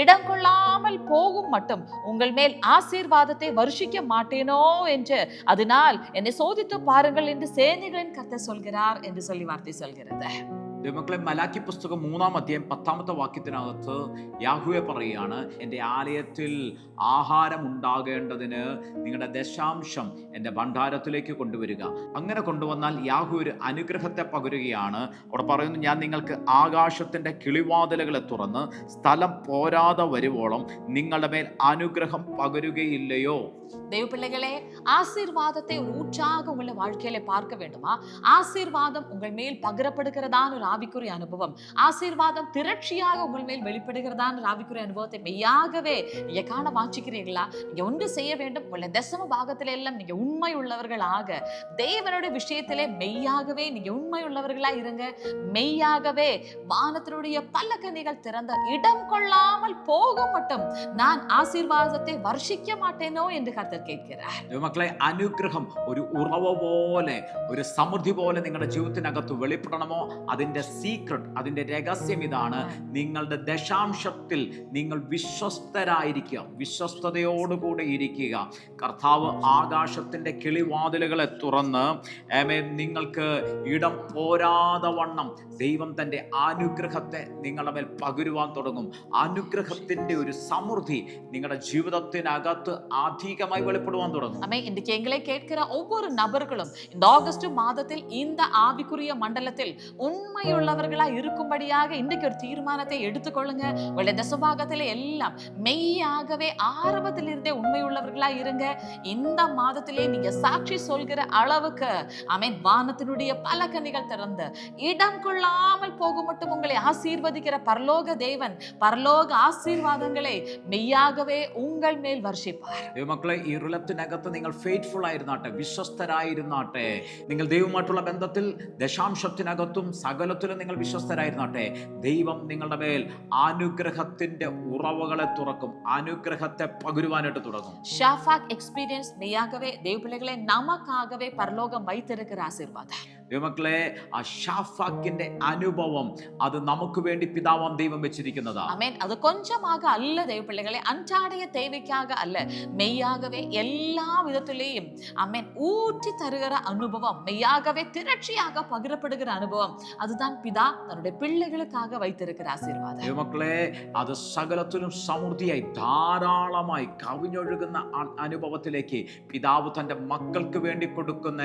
இடம் கொள்ளாமல் போகும் மட்டும் உங்கள் மேல் ஆசீர்வாதத்தை வருஷிக்க மாட்டேனோ என்று, அதனால் என்னை சோதித்து பாருங்கள் என்று சேனைகளின் கர்த்தர் சொல்கிறார் என்று சொல்லி வார்த்தை சொல்கிறது. ദൈവമക്കളെ, മലാക്കി പുസ്തകം 3-ാം അധ്യായം 10-ാമത്തെ വാക്യത്തിനകത്ത് യാഹ്വേ പറയുകയാണ്, എൻ്റെ ആലയത്തിൽ ആഹാരം ഉണ്ടാകേണ്ടതിന് നിങ്ങളുടെ ദശാംശം എൻ്റെ ഭണ്ഡാരത്തിലേക്ക് കൊണ്ടുവരിക. അങ്ങനെ കൊണ്ടുവന്നാൽ യാഹ്വേ ഒരു അനുഗ്രഹത്തെ പകരുകയാണ്. അവിടെ പറയുന്നു, ഞാൻ നിങ്ങൾക്ക് ആകാശത്തിൻ്റെ കിളിവാതിലുകളെ തുറന്ന് സ്ഥലം പോരാതെ വരുവോളം നിങ്ങളുടെ മേൽ അനുഗ്രഹം പകരുകയില്ലയോ. தேவப்பிள்ளைகளே, ஆசீர்வாதத்தை ஒரு ஊற்றாக உங்களை வாழ்க்கையில பார்க்க வேண்டுமா? ஆசீர்வாதம் உங்கள் மேல் பகிரப்படுகிறதான ஒரு ஆவிக்குரிய அனுபவம், ஆசீர்வாதம் திரட்சியாக உங்கள் மேல் வெளிப்படுகிறதான ஒரு ஆவிக்குரிய அனுபவத்தை மெய்யாகவே நீங்க காண வாஞ்சிக்கிறீர்களா? நீங்க ஒன்று செய்ய வேண்டும், உங்களுடைய தசம பாகத்தில எல்லாம் நீங்க உண்மை உள்ளவர்களாக, தேவனுடைய விஷயத்திலே மெய்யாகவே நீங்க உண்மை உள்ளவர்களா இருங்க. மெய்யாகவே வானத்தினுடைய பல கனிகள் திறந்த இடம் கொள்ளாமல் போகும் மட்டும் நான் ஆசீர்வாதத்தை வருஷிக்க மாட்டேனோ என்று கர்த்தர் கேட்கிறார். ദൈവമക്കളെ, അനുഗ്രഹം ഒരു ഉറവ പോലെ, ഒരു സമൃദ്ധി പോലെ നിങ്ങളുടെ ജീവിതത്തിനകത്ത് വെളിപ്പെടണമോ? അതിന്റെ സീക്രട്ട്, അതിന്റെ രഹസ്യം ഇതാണ്. നിങ്ങളുടെ ദശാംശത്തിൽ നിങ്ങൾ വിശ്വസ്തരായിരിക്കുക, വിശ്വസ്തയോടുകൂടെ ഇരിക്കുക. കർത്താവ് ആകാശത്തിന്റെ കിളിവാതിലുകളെ തുറന്ന് നിങ്ങൾക്ക് ഇടം പോരാതെ വണ്ണം ദൈവം തന്റെ അനുഗ്രഹത്തെ നിങ്ങളുടെ മേൽ പകരുവാൻ തുടങ്ങും. അനുഗ്രഹത്തിന്റെ ഒരു സമൃദ്ധി നിങ്ങളുടെ ജീവിതത്തിനകത്ത് അധികമായി வெளிப்படுவான் தொடங்கும். ஆமென். இன்றைக்கு எங்களை கேட்கிற ஒவ்வொரு நபர்களும் இந்த ஆகஸ்ட் மாதத்தில் இந்த ஆவிக்குரிய மண்டலத்தில் உண்மையுள்ளவர்களா இருக்கும்படியாக இன்றைக்கு ஒரு தீர்மானத்தை எடுத்துக்கொள்ளுங்க. உங்களுடைய தசபாகத்திலே எல்லாம் மெய்யாகவே ஆரம்பத்திலிருந்தே உண்மையுள்ளவர்களா இருங்க. இந்த மாதத்திலே நீங்க சாட்சி சொல்கிற அளவுக்கு ஆமென், வானத்தினுடைய பல கனிகள் திறந்து இடம் கொள்ளாமல் போகும் மட்டும் உங்களை ஆசீர்வதிக்கிற பரலோக தேவன் பரலோக ஆசீர்வாதங்களை மெய்யாகவே உங்கள் மேல் വർഷിപ്പാർ. ദൈവമക്കളെ, ഈ റിലത്തിനകത്ത് നിങ്ങൾ ഫെയ്ത്ത്ഫുൾ ആയിരുന്നാട്ടെ, വിശ്വസ്തരായിരുന്നാട്ടെ. നിങ്ങൾ ദൈവവുമായിട്ടുള്ള ബന്ധത്തിൽ ദശാംശത്തിനകത്തും സകലത്തിലും നിങ്ങൾ വിശ്വസ്തരായിരുന്നാട്ടെ. ദൈവം നിങ്ങളുടെ മേൽ അനുഗ്രഹത്തിന്റെ ഉറവകളെ തുറക്കും, അനുഗ്രഹത്തെ പകരുവാനായിട്ട് തുടങ്ങും. ஷாஃபாக் எக்ஸ்பீரியன்ஸ் மெய்யாகவே தேவபிள்ளைகளே நமக்காகவே பரலோகம் வைத்திருக்கிற ஆசீர்வாதம். ദൈവമക്കളെ, ആ ഷാഫാക്കിന്റെ അനുഭവം അത് നമുക്ക് വേണ്ടി പിതാവാം ദൈവം വെച്ചിരിക്കുന്നതാണ്. ஆமென். அது கொஞ்சமாக அல்ல தேவபிள்ளைகளே, அன்றாடைய தேவைக்காக அல்ல, மெய்யாகவே எல்லா விதத்திலேயும் ஆமென் ஊற்றி தருகிற அனுபவம், மெய்யாகவே திரட்சியாக பகிரப்படுகிற அனுபவம், அதுதான் பிதா தன்னுடைய பிள்ளைகளுக்காக வைத்திருக்கிற ஆசீர்வாதம். ദൈവമക്കളെ, അത് സകലത്തിലും സമൃദ്ധിയായി ധാരാളമായി കവിഞ്ഞൊഴുകുന്ന അനുഭവത്തിലേക്ക് പിതാവ് തന്റെ മക്കൾക്ക് വേണ്ടി കൊടുക്കുന്ന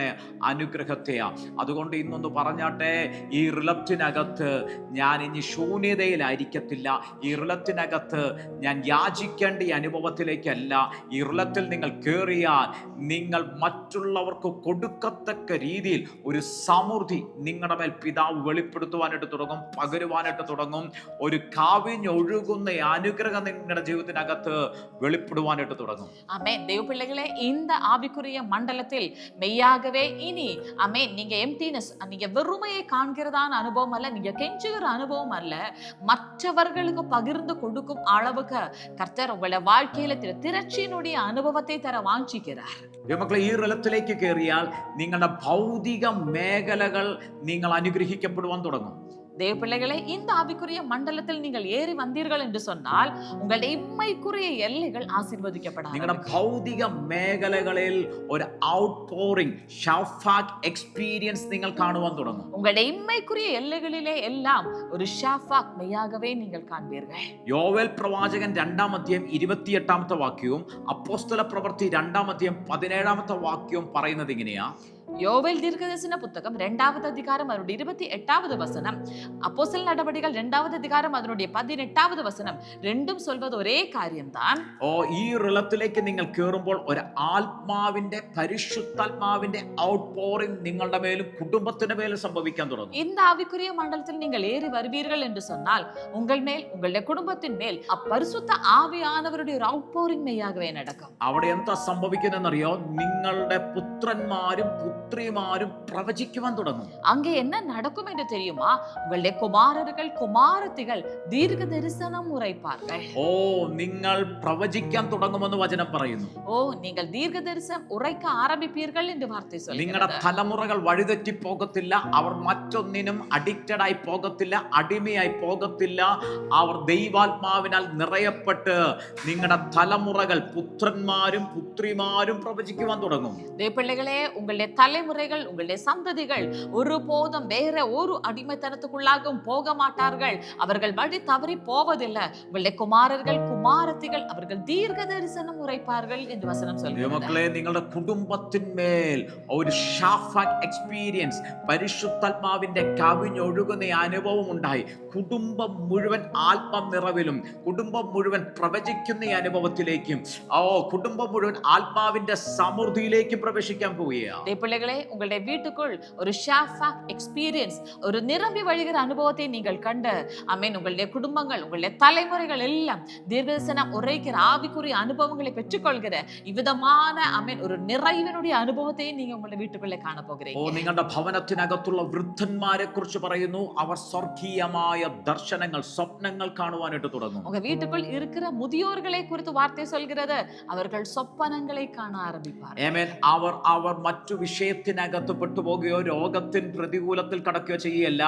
അനുഗ്രഹത്തെയാ. അതുകൊണ്ട് അതുകൊണ്ട് ഇന്നൊന്ന് പറഞ്ഞാട്ടെ, ഈ റിലത്തിനകത്ത് ഞാൻ ഇനി ശൂന്യതയിലായിരിക്കത്തില്ല. ഈ റിലത്തിനകത്ത് ഞാൻ യാചിക്കേണ്ട ഈ അനുഭവത്തിലേക്കല്ല. ഈ റിലത്തിൽ നിങ്ങൾ കയറിയാൽ നിങ്ങൾ മറ്റുള്ളവർക്ക് കൊടുക്കത്തക്ക രീതിയിൽ ഒരു സമൃദ്ധി നിങ്ങളുടെ മേൽ പിതാവ് വെളിപ്പെടുത്തുവാനായിട്ട് തുടങ്ങും, പകരുവാനായിട്ട് തുടങ്ങും. ഒരു കാവിഞ്ഞൊഴുകുന്ന അനുഗ്രഹം നിങ്ങളുടെ ജീവിതത്തിനകത്ത് വെളിപ്പെടുവാനായിട്ട് തുടങ്ങും. ஆமென். தேவ பிள்ளைகளே, இந்த ஆவிக்குரிய மண்டலத்தில் மெய்யாகவே இனி ஆமென், நீங்க எம்டினஸ், நீங்க வெறுமையை காண்கிறதான அனுபவம் அல்ல, நீங்க கெஞ்சுகிற அனுபவம் அல்ல, மற்றவர்களுக்கு பகிர்ந்து கொடுக்கும் அளவுக்கு கர்த்தர் உங்களை வாழ்க்கையில திரட்சியினுடைய அனுபவத்தை தர வாஞ்சிக்கிறார். മക്കളെ, ഈ റിലത്തിലേക്ക് കയറിയാൽ നിങ്ങളുടെ ഭൗതിക മേഖലകൾ നിങ്ങൾ അനുഗ്രഹിക്കപ്പെടുവാൻ തുടങ്ങും. தேவ பிள்ளைகளே, இந்த ஆவிக்குரிய மண்டலத்தில் நீங்கள் ஏறி வந்தீர்கள் என்று சொன்னால் உங்களுடைய இம்மைக்குரிய எல்லைகள் ஆசீர்வதிக்கப்படும். നിങ്ങളുടെ ഭൗതിക മേഖലകളിൽ ഒരു ഔട്ട് പോറിംഗ് ഷാഫാക്ക് എക്സ്പീരിയൻസ് നിങ്ങൾ കാണുവാൻ തുടങ്ങും. உங்களுடைய இம்மைக்குரிய எல்லைகளிலே எல்லாம் ஒரு ஷாஃபாக் மெய்யாகவே நீங்கள் காண்பீர்கள். യോവേൽ പ്രവാചകൻ 2-ാം അധ്യായം 28-ാമത്തെ വാക്യവും അപ്പോസ്തല പ്രവൃത്തി 2-ാം അധ്യായം 17-ാമത്തെ വാക്യവും പറയുന്നത് ഇങ്ങനെയാ. யோவேல் தீர்க்கதரிசன புத்தகம் 2வது அதிகாரம் அதனுடைய 28வது வசனம், அப்போஸ்தலர் நடபடிகள் 2வது அதிகாரம் அதனுடைய 18வது வசனம், ரெண்டும் சொல்வது ஒரே காரியம்தான். ഈ റിലത്തിലേക്ക് നിങ്ങൾ കയറുമ്പോൾ ഒരു ആത്മാവിന്റെ പരിശുദ്ധാത്മാവിന്റെ ഔട്ട് പോറിംഗ് നിങ്ങളുടെ മേലും കുടുംബത്തിന്റെ മേലും സംഭവിക്കാൻ തുടങ്ങും. இந்த ஆவிக்குரிய மண்டலத்தில் நீங்கள் ஏறி வருவீர்கள் என்று சொன்னால் உங்கள் மேல், உங்களுடைய குடும்பத்தின் மேல் அப்பரிசுத்த ஆவியானவருடைய ஒரு அவுட் போரிங் மெய்யாகவே நடக்கும். അവിടെ എന്താ സംഭവിക്കുന്നതെന്നറിയോ? നിങ്ങളുടെ പുത്രന്മാരും പുത്രിമാരും പ്രവചിക്കുവാൻ തുടങ്ങും. அங்கே என்ன நடக்கும் என்று தெரியுமா? உங்களுடைய குமாரர்கள் குமாரத்திகள் தீர்க்க தரிசனம் உரைப்பார்கள். നിങ്ങൾ പ്രവചിക്കാൻ തുടങ്ങുമെന്ന് വചനം പറയുന്നു. நீங்கள் தீர்க்க தரிசனம் உரைக்க ஆரம்பிப்பீர்கள் என்று வார்த்தை சொல்லுகிறது. നിങ്ങളുടെ തലമുറകൾ വഴിതെറ്റി പോകത്തില്ല, അവർ മറ്റൊന്നിനും അഡിക്റ്റഡ് ആയി പോകത്തില്ല, അടിമയായി പോകത്തില്ല. അവർ ദൈവാത്മാവിനാൽ നിറയപ്പെട്ട് നിങ്ങളുടെ തലമുറകൾ പുത്രന്മാരും പുത്രിമാരും പ്രവചിക്കുവാൻ തുടങ്ങും. பிள்ளைகளே, உங்களுடைய தலைமுறைகள், உங்களுடைய சந்ததிகள் ஒருபோதும் வேற ஒரு அடிமைத்தனத்துக்குள்ளாகவும் போக மாட்டார்கள். அவர்கள் வழி தவறி போவதில்லை. உங்களுடைய குமாரர்கள் குமாரத்திகள் அவர்கள் தீர்க்க தரிசனம் உரைப்பார்கள் என்று வசனம் சொல்கிறது. നിങ്ങളുടെ കുടുംബത്തിന്മേൽ ഒരു ഷാഫാക്ക് എക്സ്പീരിയൻസ്, പരിശുദ്ധാത്മാവിന്റെ കവിഞ്ഞൊഴുകുന്ന അനുഭവം ഉണ്ടായി. കുടുംബം മുഴുവൻ ആത്മനിറവിലും കുടുംബം മുഴുവൻ പ്രവചിക്കുന്ന അനുഭവത്തിലേക്കും കുടുംബം മുഴുവൻ ആത്മാവിന്റെ സമൃദ്ധിയിലേക്കും പ്രവേശിക്കാൻ പോവുകയാണ്. பிள்ளைகளே, உங்களுடைய வீட்டுக்குள் ஒரு ஷாஃபாக் எக்ஸ்பீரியன்ஸ், ஒரு நிரம்பி வழிகிற அனுபவத்தை நீங்கள் கண்டு ஆமென், உங்களுடைய குடும்பங்கள், உங்களுடைய தலைமுறைகள் எல்லாம் தீர்க்கதரிசனம் உரைக்கிற ஆவிக்குரிய அனுபவங்களை பெற்றுக்கொள்கிற இவ்விதமான ஆமென் ஒரு நிறைவினுடைய அனுபவத்தை நீங்க உங்களுடைய വീട്ടുകളിൽ കാണാൻ പോകുகிறீங்க. നിങ്ങളുടെ ഭവനത്തിനകത്തുള്ള വൃദ്ധന്മാരെ കുറിച്ച് പറയുന്നു. അവർ സ്വർഗീയമായ ദർശനങ്ങൾ, സ്വപ്നങ്ങൾ കാണുവാനായിട്ട് തുടങ്ങും. உங்க வீட்டுக்குள் இருக்கிற முதியோர்களை குறித்து வார்த்தை சொல்கிறது. அவர்கள் சொப்பனங்களை காண ஆரம்பிப்பார்கள். ആമേൻ. അവർ മറ്റു വിഷയത്തിനകത്ത് പെട്ടുപോകുകയോ രോഗത്തിൻ പ്രതികൂലത്തിൽ കടക്കുകയോ ചെയ്യല്ല.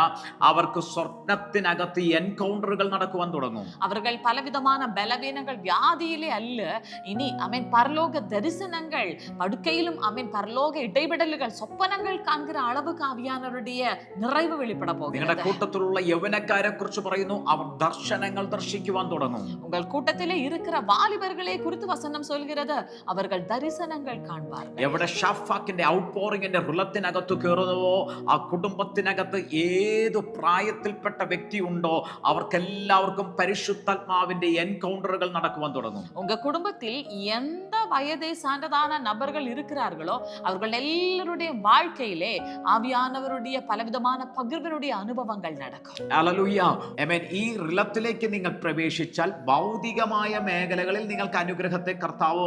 അവർക്ക് സ്വപ്നത്തിനകത്ത് എൻകൗണ്ടറുകൾ നടക്കുവാൻ തുടങ്ങും. அவர்கள் பலவிதமான பலவீனங்கள் வியாதியிலே அல்ல, இனி ஆமென் பரலோக தரிசனங்கள், படுக்கையிலும் ஆமென் பரலோக இடைவிடல்கள், சொப்பனங்கள் காண்கிற அளவுக்கு ஆவியானவருடைய நிறைவு வெளிப்பட போகிறது. നിങ്ങളുടെ കൂട്ടത്തിലുള്ള യൗവനക്കാരെ കുറിച്ച് പറയുന്നു. അവർ ദർശനങ്ങൾ ദർശിക്കുവാൻ തുടങ്ങും. உங்கள் கூட்டத்திலே இருக்கிற வாலிபர்களை குறித்து வசனம் சொல்கிறது. அவர்கள் தரிசனங்கள் காண்பார்கள். എവിടെ ഷാഫാക്കിന്റെ ഔട്ട് പോറിംഗിന്റെ റിലത്തിനകത്ത് കയറുന്നുവോ ആ കുടുംബത്തിനകത്ത് ഏത് പ്രായത്തിൽപ്പെട്ട വ്യക്തി ഉണ്ടോ അവർക്കെല്ലാവർക്കും പരിശുദ്ധാത്മാവിന്റെ എൻകൗണ്ടറുകൾ നടക്കുവാൻ തുടങ്ങും. உங்க குடும்பத்தில் எந்த வயதை சார்ந்ததான நபர்கள் இருக்கிறார்களோ அவர்கள் எல்லாருடைய வாழ்க்கையிலே ஆவியானவருடைய பலவிதமான பகிர்வினுடைய அனுபவங்கள் நடக்கும். ഹല്ലേലൂയ. ആമേൻ. ഈ റിലത്തിലേക്ക് നിങ്ങൾ പ്രവേശിച്ചാൽ ഭൗതികമായ മേഖലകളിൽ നിങ്ങൾക്ക് അനുഗ്രഹത്തെ കർത്താവ്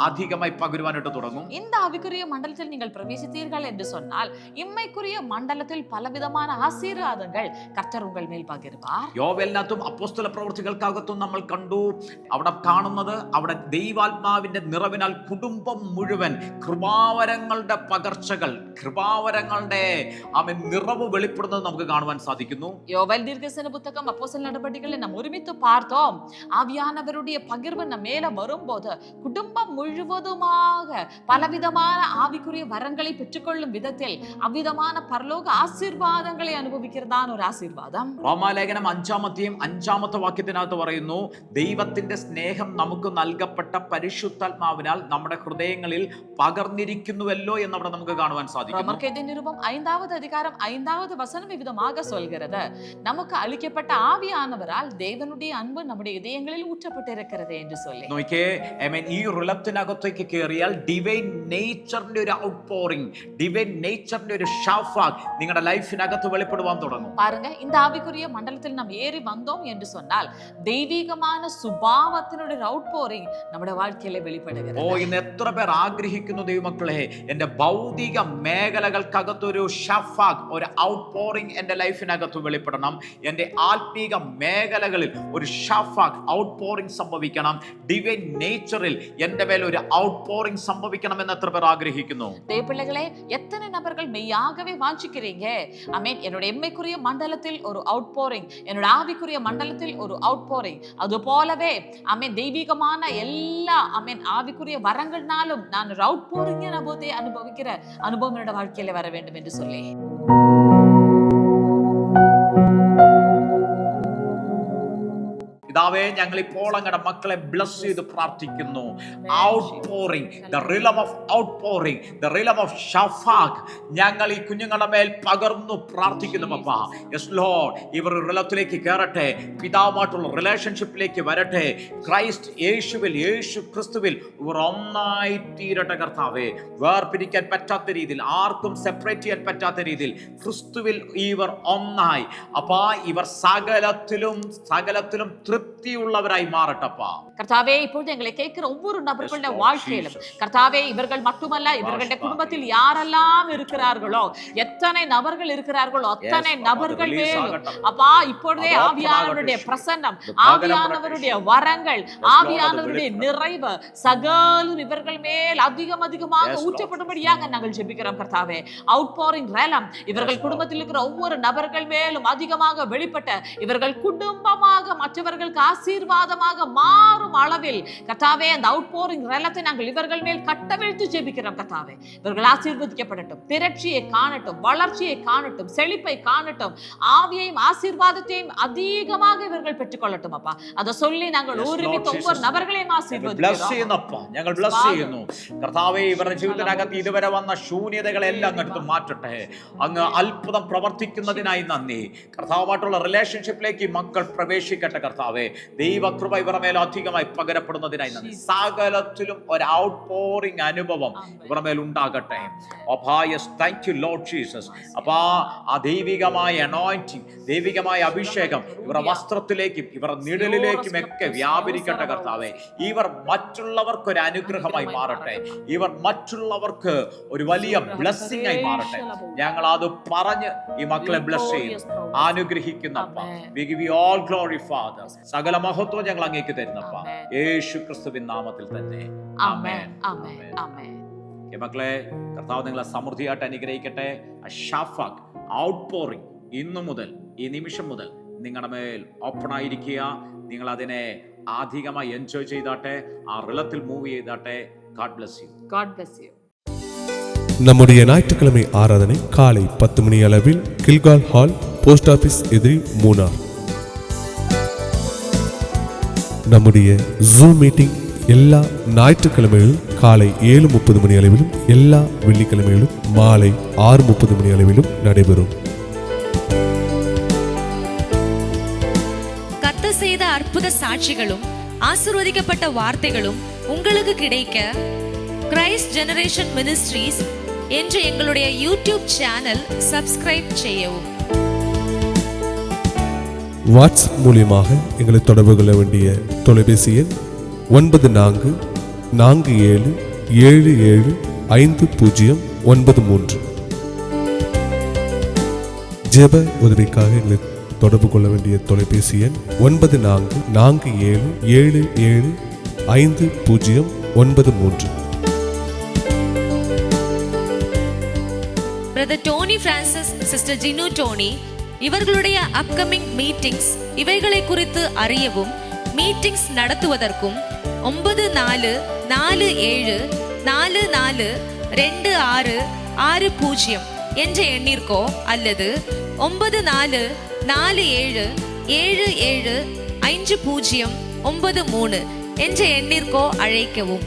അധികമായി പകരുവാനായിട്ട് തുടങ്ങും. இந்த ஆவிக்குரிய மண்டலத்தில் நீங்கள் பிரவேசித்தீர்கள் என்று சொன்னால் இம்மைக்குரிய மண்டலத்தில் பலவிதமான ஆசீர்வாதங்கள் கர்த்தர் உங்கள் மேல் பகிர்வார். യോവേലിനകത്തും അപ്പോസ്തല പ്രവൃത്തികൾക്കകത്തും നമ്മൾ കണ്ടു. അവിടെ കാണുന്നത്, അവിടെ ദൈവാത്മാവിന്റെ നിറവിനാൽ കുടുംബം മുഴുവൻ കൃപാവരങ്ങളുടെ പകർച്ചകൾ, കൃപാവരങ്ങളുടെ നിറവ് വെളിപ്പെടുന്നത് നമുക്ക് കാണുവാൻ സാധിക്കുന്നു. யோவேல் தீர்க்கதரிசன புத்தகம், அப்போஸ்தலர் நடபடிகளை நாம் ஒருமித்து பார்த்தோம். ஆவியானவருடைய பகிர்வு நம்ம மேல வரும்போது குடும்பம் முழுவதுமாக பலவிதமான ஆவிக்குரிய வரங்களை பெற்றுக்கொள்ளும் விதத்தில் அவ்விதமான பரலோக ஆசீர்வாதங்களை അനുഭവിക്കുന്നതാണ് ഒരു ആശീർവാദം. റോമാലേഖനം 5-ാമത്തെ വാക്യത്തിനകത്ത് പറയുന്നു, ദൈവത്തിന്റെ സ്നേഹം നമുക്ക് നൽകപ്പെട്ട പരിശുദ്ധാത്മാവിനാൽ നമ്മുടെ ഹൃദയങ്ങളിൽ പകർന്നിരിക്കുന്നുവല്ലോ എന്നവിടെ നമുക്ക് കാണുവാൻ സാധിക്കും. ரோமர்க்கெழுதிய நிருபம் 5வது அதிகாரம் 5வது வசனம் இவ்விதமாக சொல்கிறது, நமக்கு அளிக்கப்பட்ட ஆவியானவரால் தேவனுடைய அன்பு நம்முடைய இதயங்களில் ஊற்றப்பட்டிருக்கிறது என்று சொல்லி. നോക്കിയേ, ഈ റിലത്തിനകത്തേക്ക് കയറിയാൽ ഡിവൈൻ നേച്ചറിന്റെ ഒരു ഔട്ട്പോറിംഗ്, ഡിവൈൻ നേച്ചറിന്റെ ഒരു ഷാഫാക് നിങ്ങളുടെ ലൈഫിനകത്ത് വെളിപ്പെടുവാൻ തുടങ്ങും. பாருங்க, இந்த ஆவிக்குரிய மண்டலத்தில் நாம் ஏறி வந்தோம் என்று சொன்னால் தெய்வீகமான சுபாவத்தினுடைய அவுட்போரிங் നമ്മുടെ வாழ்க்கையில வெளிப்படுகிறது. ഇന്ന് എത്ര പേർ ആഗ്രഹിക്കുന്നു ദൈവമക്കളെ, എന്റെ ഭൗതിക മേഖലകൾക്കകത്തൊരു ഷഫാക്, ഒരു ഔട്ട്പോറിംഗ് എന്റെ ലൈഫിനകത്ത് വെളിപ്പെടണം. എന്റെ ആത്മീക മേഖലകളിൽ ഒരു ഷഫാക് ഔട്ട്പോറിംഗ് സംഭവിക്കണം. ഡിവൈൻ നേച്ചറിൽ എന്റെ മേൽ ഒരു ഔട്ട്പോറിംഗ് സംഭവിക്കണം എന്ന് എത്ര പേർ ആഗ്രഹിക്കുന്നു? தேவப்பிள்ளைகளே, எத்தனை நபர்கள் மெய்யாகவே வாஞ்சிக்கிறீங்க? ஆமென். என்னோட எம்மைக்குரிய மண்டலத்தில் ஒரு அவுட்போரிங், என்னோட ஆவிக்குரிய மண்டலத்தில் ஒரு அவுட்போரிங், அது போலவே ஆமென் தெய்வீகமான எல்லா ஆமென் ஆவிக்குரிய வரங்கள்னாலும் நான் ஒரு அவுட்போரிங் அனுபவிக்கிற அனுபவம் என்னோட வாழ்க்கையில வர வேண்டும் என்று சொல்லி. പിതാവേ, ഞങ്ങൾ ഇപ്പോൾ അങ്ങയുടെ മക്കളെ ബ്ലസ് ചെയ്ത് പ്രാർത്ഥിക്കുന്നു. Outpouring, the realm of outpouring, the realm of ഷഫാഖ് ഞങ്ങൾ ഈ കുഞ്ഞുങ്ങളുടെ മേൽ പകർന്നു പ്രാർത്ഥിക്കുന്നു പപ്പാ. യെസ് ലോർഡ്, ഇവർ റിലത്തിലേക്ക് കയറട്ടെ, പിതാവുമായിട്ടുള്ള റിലേഷൻഷിപ്പിലേക്ക് വരട്ടെ. ക്രൈസ്റ്റ് യേശുവിൽ, യേശു ക്രിസ്തുവിൽ ഇവർ ഒന്നായി തീരട്ടെ കർത്താവേ. വേർപിരിക്കാൻ പറ്റാത്ത രീതിയിൽ, ആർക്കും സെപ്പറേറ്റ് ചെയ്യാൻ പറ്റാത്ത രീതിയിൽ ക്രിസ്തുവിൽ ഇവർ ഒന്നായി അപ്പാ. ഇവർ സകലത്തിലും திருப்தியுள்ளவராய் மாறட்டப்பா. கர்த்தாவே, இப்பொழுது எங்களை கேட்கிற ஒவ்வொரு நபர்களுடைய வாழ்க்கையிலும் கர்த்தாவே, இவர்கள் மட்டுமல்ல, இவர்களுடைய குடும்பத்தில் யாரெல்லாம் இருக்கிறார்களோ, எத்தனை நபர்கள் இருக்கிறார்களோ அத்தனை நபர்கள் மேலும் அப்பா இப்பொழுதே ஆவியானவருடைய பிரசன்னம், ஆவியானவருடைய வரங்கள், ஆவியானவருடைய நிறைவு சகலம் இவர்கள் மேல் அதிகமாக ஊற்றப்படும்படியாக நாங்கள் ஜெபிக்கிறோம் கர்த்தாவே. அவுட்போரிங் ரேலம் இவர்கள் குடும்பத்தில் இருக்கிற ஒவ்வொரு நபர்கள் மேலும் அதிகமாக வெளிப்பட்ட இவர்கள் குடும்பமாக மற்றவர்களுக்கு ஆசீர்வாதமாக மாறும் அளவில் கர்த்தாவே, அந்த அவுட்போரிங் ரலத்தை நாங்கள் இவர்கள் மேல் கட்டவிழ்த்து ஜெபிக்கிறோம் கர்த்தாவே. இவர்கள் ஆசீர்வதிக்கப்படட்டும், திரட்சியை காணட்டும், வளர்ச்சியை காணட்டும், செழிப்பை காணட்டும், ஆவியையும் ஆசீர்வாதத்தையும் அதிகமாக இவர்கள் பெற்றுக்கொள்ளட்டும் அப்பா. அதை சொல்லி நாங்கள் ഒരുമിച്ച് ஒவ்வொரு നബர்களையும் ആശീർവദിക്കുന്നു. ഞങ്ങൾ ബ്ലസ് ചെയ്യുന്നു കർത്താവേ. ഇവരുടെ ജീവിതത്തിനകത്ത് ഇതുവരെ വന്ന ശൂന്യതകളെല്ലാം അങ്ങ് മാറ്റട്ടെ. അങ്ങ് അത്ഭുതം പ്രവർത്തിക്കുന്നതിനായി നന്ദി. കർത്താവുമായിട്ടുള്ള റിലേഷൻഷിപ്പിലേക്ക് മക്കൾ പ്രവേശിക്കട്ടെ കർത്താവേ. ദൈവകൃപ ഇവരുടെ മേൽ അധികമായി പകരപ്പെടുന്നതിനായി നന്ദി. സകലത്തിലും ഒരു ഔട്ട്പോറിംഗ് അനുഭവം ഇവരുടെ മേൽ ഉണ്ടാകട്ടെ. Thank you Lord Jesus. അപ്പാ, ആ ദൈവികമായ അനോയിന്റിംഗ്, ദൈവികമായ അഭിഷേകം ഇവരുടെ വസ്ത്രത്തിലേക്കും ഇവരുടെ നിഴലിലേക്കും ഒക്കെ വ്യാപരിക്കട്ടെ കർത്താവേ. ഇവർ മറ്റുള്ളവർക്ക് ഒരു അനുഗ്രഹമായി മാറട്ടെ. ഇവർ മറ്റുള്ളവർക്ക് ഒരു വലിയ ബ്ലെസ്സിംഗ് ആയി മാറട്ടെ. ഞങ്ങൾ അത് പറഞ്ഞ് ഈ മക്കളെ ബ്ലെസ് ചെയ്യുന്നു, അനുഗ്രഹിക്കുന്ന അപ്പ. We give you all glory, Father. സകല മഹത്വം ഞങ്ങൾ അങ്ങേക്ക് തരുന്നപ്പ, യേശു ക്രിസ്തുവിൻ നാമത്തിൽ തന്നെ. ആമേൻ, ആമേൻ, ആമേൻ. മക്കളെ, കർത്താവ് നിങ്ങളെ സമൃദ്ധിയായിട്ട് അനുഗ്രഹിക്കട്ടെ. ഷഫാഖ് ഔട്ട്പോറിംഗ് ഇന്നു മുതൽ, ഈ നിമിഷം മുതൽ നിങ്ങളുടെ മേൽ ഓപ്പൺ ആയിരിക്കുക. നിങ്ങൾ അതിനെ അധികമായി എൻജോയ് ചെയ്താട്ടെ, ആ റിലത്തിൽ move ചെയ്താട്ടെ. God bless you. God bless you. நம்முடைய ஞாயிற்றுக்கிழமை ஆராதனை காலை 10 மணி அளவில் கில்கால் ஹால், போஸ்ட் ஆபீஸ் எதிரி, மூனார். நம்முடைய ஜூம் மீட்டிங் எல்லா ஞாயிற்றுக்கிழமைகளிலும் காலை 7:30 மணி அளவிலும், எல்லா வெள்ளிக்கிழமைகளிலும் மாலை 6:30 மணி அளவிலும் நடைபெறும். கர்த்தர் செய்த அற்புத சாட்சிகளும் ஆசீர்வதிக்கப்பட்ட வார்த்தைகளும் உங்களுக்கு கிடைக்க கிரைஸ்ட் ஜெனரேஷன் மினிஸ்ட்ரீஸ் என்ற எங்களுடைய யூடியூப் சேனல் சப்ஸ்கிரைப் செய்யவும். வாட்ஸ்அப் மூலியமாக எங்களை தொடர்பு கொள்ள வேண்டிய தொலைபேசி எண் 9447775093. ஜெப உதவிக்காக எங்களை தொடர்பு கொள்ள வேண்டிய தொலைபேசி எண் 9447775093. Brother Tony Francis, sister Jinu Tony இவர்களுடைய அப்கமிங் மீட்டிங்ஸ் இவைகளை குறித்து அறியவும் மீட்டிங்ஸ் நடத்துவதற்கும் 9447 442660 என்ற எண்ணிற்கோ அல்லது 9447775093 என்ற எண்ணிற்கோ அழைக்கவும்.